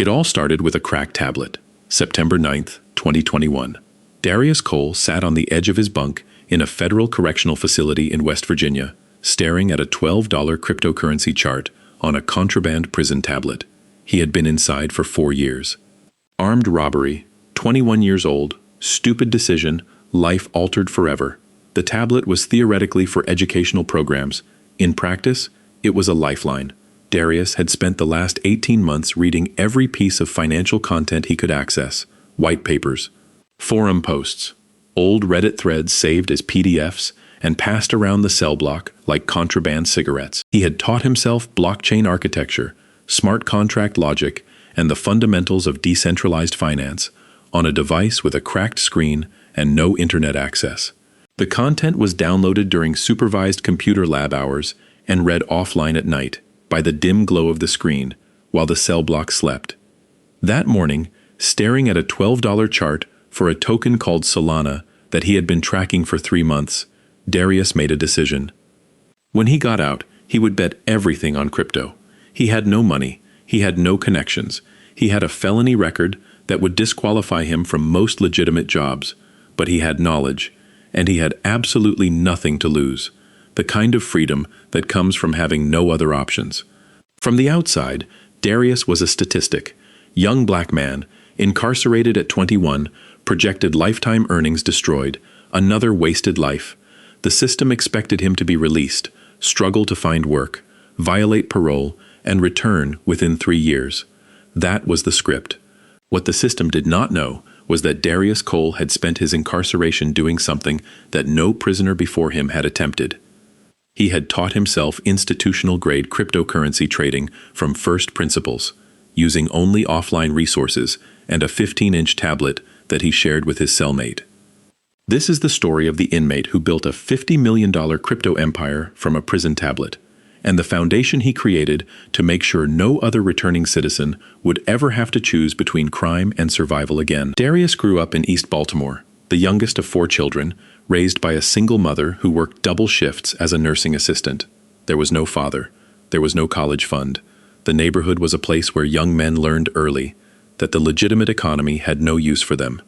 It all started with a cracked tablet. September 9th, 2021. Darius Cole sat on the edge of his bunk in a federal correctional facility in West Virginia, staring at a $12 cryptocurrency chart on a contraband prison tablet. He had been inside for 4 years. Armed robbery, 21 years old, stupid decision, life altered forever. The tablet was theoretically for educational programs. In practice, it was a lifeline. Darius had spent the last 18 months reading every piece of financial content he could access: white papers, forum posts, old Reddit threads saved as PDFs and passed around the cell block like contraband cigarettes. He had taught himself blockchain architecture, smart contract logic, and the fundamentals of decentralized finance on a device with a cracked screen and no internet access. The content was downloaded during supervised computer lab hours and read offline at night by the dim glow of the screen while the cell block slept. That morning, staring at a $12 chart for a token called Solana that he had been tracking for 3 months, Darius made a decision. When he got out, he would bet everything on crypto. He had no money, he had no connections, he had a felony record that would disqualify him from most legitimate jobs, but he had knowledge, and he had absolutely nothing to lose, the kind of freedom that comes from having no other options. From the outside, Darius was a statistic. Young black man, incarcerated at 21, projected lifetime earnings destroyed, another wasted life. The system expected him to be released, struggle to find work, violate parole, and return within 3 years. That was the script. What the system did not know was that Darius Cole had spent his incarceration doing something that no prisoner before him had attempted. He had taught himself institutional-grade cryptocurrency trading from first principles, using only offline resources and a 15-inch tablet that he shared with his cellmate. This is the story of the inmate who built a $50 million crypto empire from a prison tablet, and the foundation he created to make sure no other returning citizen would ever have to choose between crime and survival again. Darius grew up in East Baltimore, the youngest of 4 children, raised by a single mother who worked double shifts as a nursing assistant. There was no father. There was no college fund. The neighborhood was a place where young men learned early that the legitimate economy had no use for them.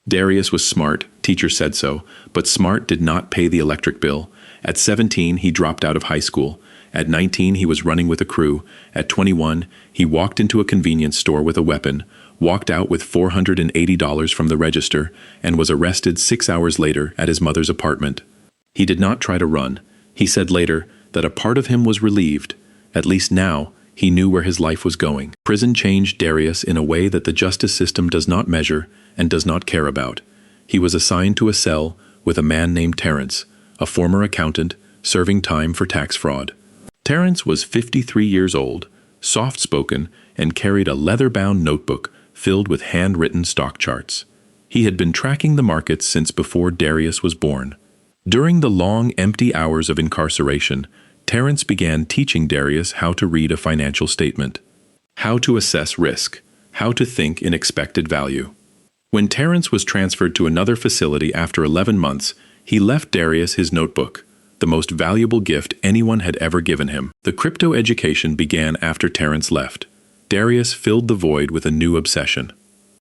Darius was smart, teachers said so, but smart did not pay the electric bill. At 17, he dropped out of high school. At 19, he was running with a crew. At 21, he walked into a convenience store with a weapon, walked out with $480 from the register, and was arrested 6 hours later at his mother's apartment. He did not try to run. He said later that a part of him was relieved. At least now, he knew where his life was going. Prison changed Darius in a way that the justice system does not measure and does not care about. He was assigned to a cell with a man named Terrence, a former accountant, serving time for tax fraud. Terrence was 53 years old, soft-spoken, and carried a leather-bound notebook filled with handwritten stock charts. He had been tracking the markets since before Darius was born. During the long, empty hours of incarceration, Terrence began teaching Darius how to read a financial statement, how to assess risk, how to think in expected value. When Terrence was transferred to another facility after 11 months, he left Darius his notebook, the most valuable gift anyone had ever given him. The crypto education began after Terrence left. Darius filled the void with a new obsession.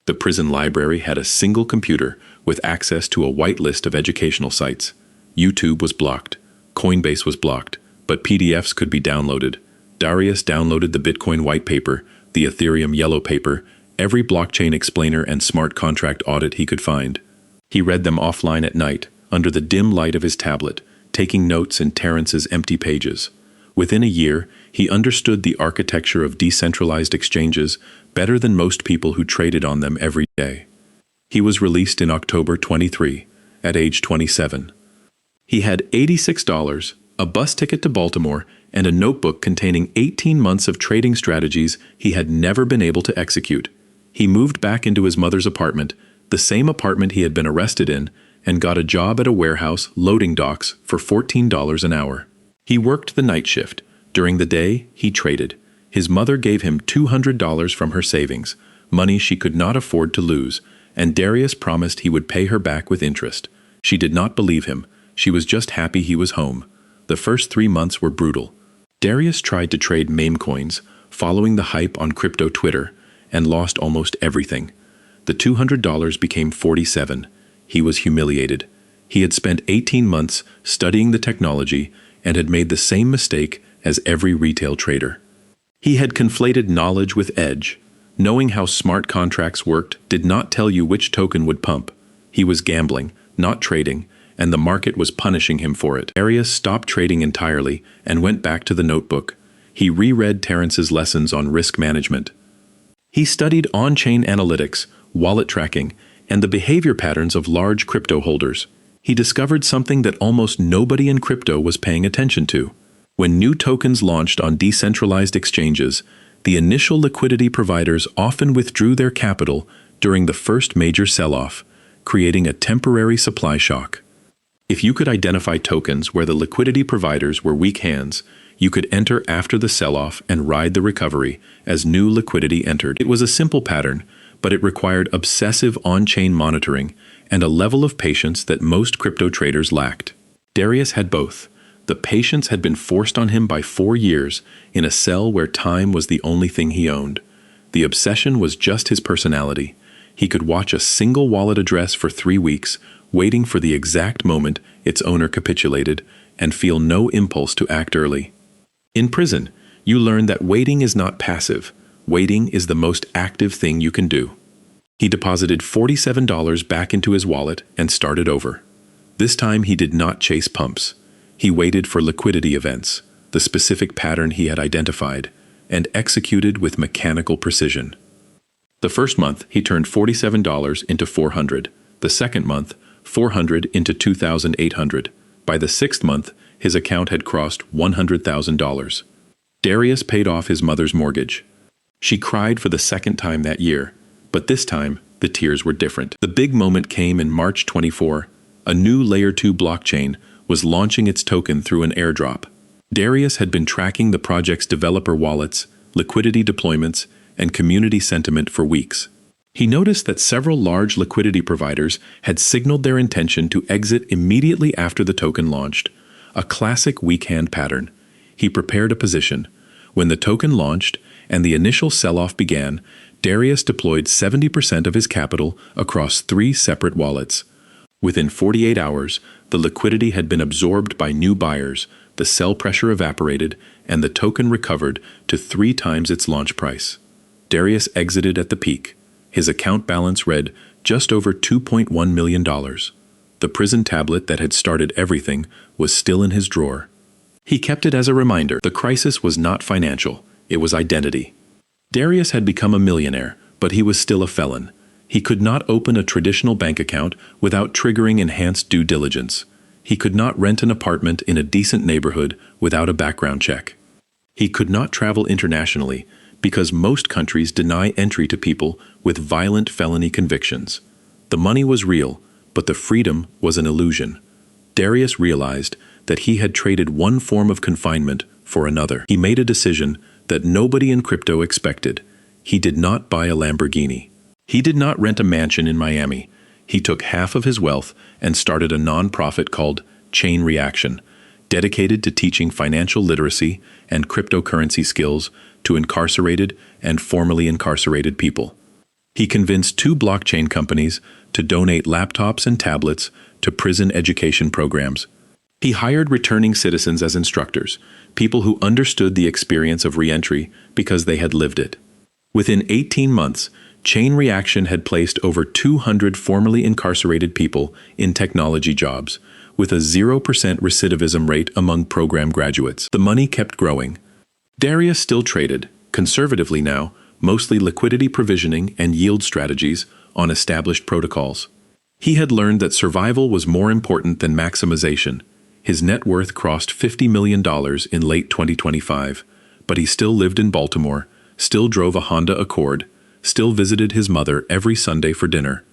The prison library had a single computer with access to a whitelist of educational sites. YouTube was blocked. Coinbase was blocked, but PDFs could be downloaded. Darius downloaded the Bitcoin white paper, the Ethereum yellow paper, every blockchain explainer and smart contract audit he could find. He read them offline at night, under the dim light of his tablet, taking notes in Terrence's empty pages. Within a year, he understood the architecture of decentralized exchanges better than most people who traded on them every day. He was released in October 23, at age 27. He had $86, a bus ticket to Baltimore, and a notebook containing 18 months of trading strategies he had never been able to execute. He moved back into his mother's apartment, the same apartment he had been arrested in, and got a job at a warehouse loading docks for $14 an hour. He worked the night shift. During the day, he traded. His mother gave him $200 from her savings, money she could not afford to lose, and Darius promised he would pay her back with interest. She did not believe him. She was just happy he was home. The first 3 months were brutal. Darius tried to trade meme coins, following the hype on crypto Twitter, and lost almost everything. The $200 became $47. He was humiliated. He had spent 18 months studying the technology and had made the same mistake as every retail trader. He had conflated knowledge with edge. Knowing how smart contracts worked did not tell you which token would pump. He was gambling, not trading, and the market was punishing him for it. Darius stopped trading entirely and went back to the notebook. He reread Terrence's lessons on risk management. He studied on-chain analytics, wallet tracking, and the behavior patterns of large crypto holders. He discovered something that almost nobody in crypto was paying attention to. When new tokens launched on decentralized exchanges, the initial liquidity providers often withdrew their capital during the first major sell-off, creating a temporary supply shock. If you could identify tokens where the liquidity providers were weak hands, you could enter after the sell-off and ride the recovery as new liquidity entered. It was a simple pattern, but it required obsessive on-chain monitoring and a level of patience that most crypto traders lacked. Darius had both. The patience had been forced on him by 4 years in a cell where time was the only thing he owned. The obsession was just his personality. He could watch a single wallet address for 3 weeks, waiting for the exact moment its owner capitulated, and feel no impulse to act early. In prison, you learn that waiting is not passive. Waiting is the most active thing you can do. He deposited $47 back into his wallet and started over. This time he did not chase pumps. He waited for liquidity events, the specific pattern he had identified, and executed with mechanical precision. The first month, he turned $47 into $400. The second month, $400 into $2,800. By the sixth month, his account had crossed $100,000. Darius paid off his mother's mortgage. She cried for the second time that year, but this time, the tears were different. The big moment came in March 24. A new Layer 2 blockchain was launching its token through an airdrop. Darius had been tracking the project's developer wallets, liquidity deployments, and community sentiment for weeks. He noticed that several large liquidity providers had signaled their intention to exit immediately after the token launched, a classic weak hand pattern. He prepared a position. When the token launched and the initial sell-off began, Darius deployed 70% of his capital across 3 separate wallets. Within 48 hours, the liquidity had been absorbed by new buyers, the sell pressure evaporated, and the token recovered to 3 times its launch price. Darius exited at the peak. His account balance read just over $2.1 million. The prison tablet that had started everything was still in his drawer. He kept it as a reminder. The crisis was not financial, it was identity. Darius had become a millionaire, but he was still a felon. He could not open a traditional bank account without triggering enhanced due diligence. He could not rent an apartment in a decent neighborhood without a background check. He could not travel internationally because most countries deny entry to people with violent felony convictions. The money was real, but the freedom was an illusion. Darius realized that he had traded one form of confinement for another. He made a decision that nobody in crypto expected. He did not buy a Lamborghini. He did not rent a mansion in Miami. He took half of his wealth and started a nonprofit called Chain Reaction, dedicated to teaching financial literacy and cryptocurrency skills to incarcerated and formerly incarcerated people. He convinced 2 blockchain companies to donate laptops and tablets to prison education programs. He hired returning citizens as instructors, people who understood the experience of reentry because they had lived it. Within 18 months, Chain Reaction had placed over 200 formerly incarcerated people in technology jobs, with a 0% recidivism rate among program graduates. The money kept growing. Darius still traded, conservatively now, mostly liquidity provisioning and yield strategies on established protocols. He had learned that survival was more important than maximization. His net worth crossed $50 million in late 2025, but he still lived in Baltimore, still drove a Honda Accord, still visited his mother every Sunday for dinner.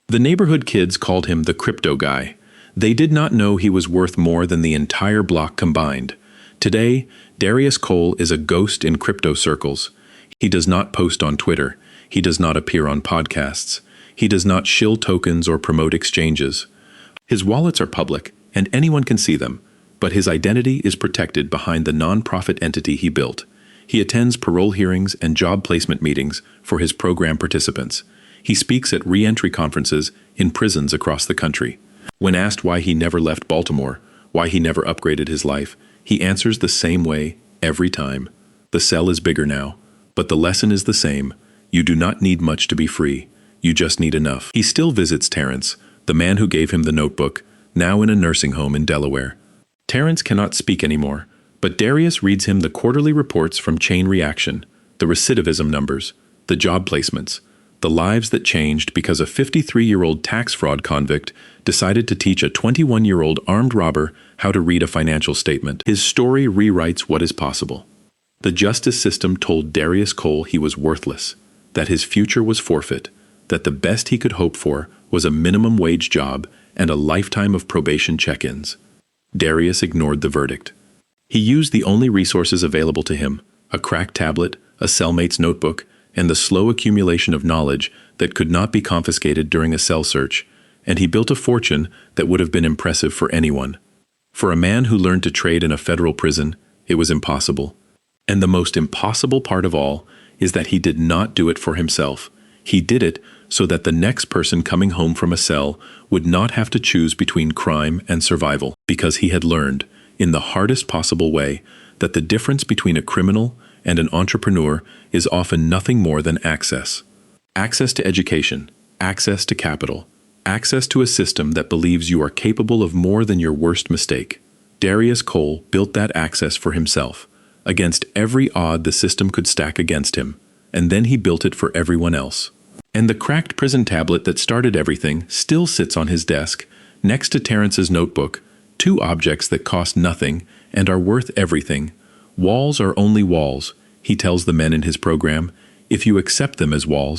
The neighborhood kids called him the crypto guy. They did not know he was worth more than the entire block combined. Today, Darius Cole is a ghost in crypto circles. He does not post on Twitter. He does not appear on podcasts. He does not shill tokens or promote exchanges. His wallets are public, and anyone can see them, but his identity is protected behind the nonprofit entity he built. He attends parole hearings and job placement meetings for his program participants. He speaks at re-entry conferences in prisons across the country. When asked why he never left Baltimore, why he never upgraded his life, he answers the same way every time. The cell is bigger now, but the lesson is the same. You do not need much to be free. You just need enough. He still visits Terrence, the man who gave him the notebook, now in a nursing home in Delaware. Terrence cannot speak anymore, but Darius reads him the quarterly reports from Chain Reaction, the recidivism numbers, the job placements, the lives that changed because a 53-year-old tax fraud convict decided to teach a 21-year-old armed robber how to read a financial statement. His story rewrites what is possible. The justice system told Darius Cole he was worthless, that his future was forfeit, that the best he could hope for was a minimum wage job and a lifetime of probation check-ins. Darius ignored the verdict. He used the only resources available to him, a cracked tablet, a cellmate's notebook, and the slow accumulation of knowledge that could not be confiscated during a cell search, and he built a fortune that would have been impressive for anyone. For a man who learned to trade in a federal prison, it was impossible. And the most impossible part of all is that he did not do it for himself. He did it so that the next person coming home from a cell would not have to choose between crime and survival, because he had learned, in the hardest possible way, that the difference between a criminal and an entrepreneur is often nothing more than access. Access to education, access to capital, access to a system that believes you are capable of more than your worst mistake. Darius Cole built that access for himself, against every odd the system could stack against him, and then he built it for everyone else. And the cracked prison tablet that started everything still sits on his desk, next to Terrence's notebook, two objects that cost nothing and are worth everything. Walls are only walls, he tells the men in his program, if you accept them as walls.